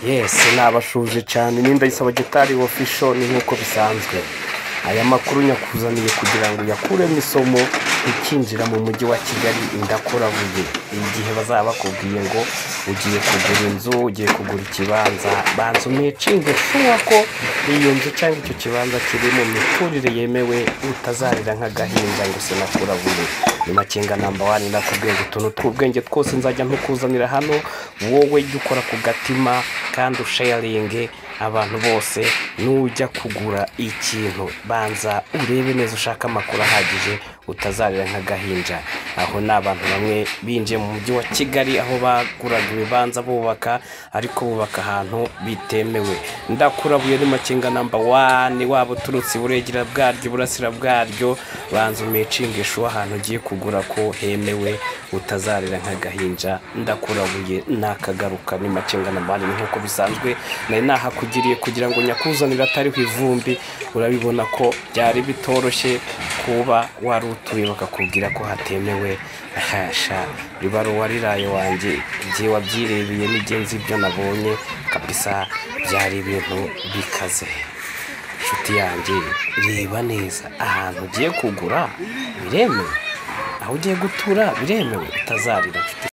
Yes, nabashuje cyane n'indayisaba gitari official ni nkuko bisanzwe. Aya makuru nyakuzaniye kugira ngo yakuremo isomo ikinjira mu mujyi wa Kigali indakora vuye. Igihe bazaba bakubwiye ngo ugiye kugura inzu, ugiye kugura ikibanza, banza umecinge shuwa ko iyo nzu cyangwa icyo kibanza kiri mu miturire yemewe utazarira nk'agahinda ngo sinakura vuye. Ni Makenga number 1 nakubwiye utuntu tw'ubwenge twose nzajya ntukuzanira hano, wowe jya ukora ku gatima kandi usharinge abantu bose. Nujya kugura ikintu banza urebe neza ushaka amakuru ahagije utazarira nk'agahinja. Aho n'abantu bamwe binje mu mujyi wa Kigali aho baguraga ibibanza bubaka ariko bubaka ahantu bitemewe. Ndakurabuye ni Makenga number 1 wabo turutse buregera bwaryo burasira bwaryo, banza umecingisha ahantu ugiye kugura ko hemewe utazarira nk'agahinja. Ndakurabuye nakagaruka ni Makenga number 1 nkuko bisanzwe nari nahakugiriye kugira ngo nyakuzanira atari ku ivumbi. Urabibona ko byari bitoroshye kuba wari utuye bakakubwira ko hatemewe. Hasha ribaro wariraye wanjye igihe wabyirebeye n'igenzi ibyo nabonye kabisa byari ibintu bikaze. Inshuti yanjye reba neza ahantu ugiye kugura biremewe, aho ugiye gutura biremewe utazarira.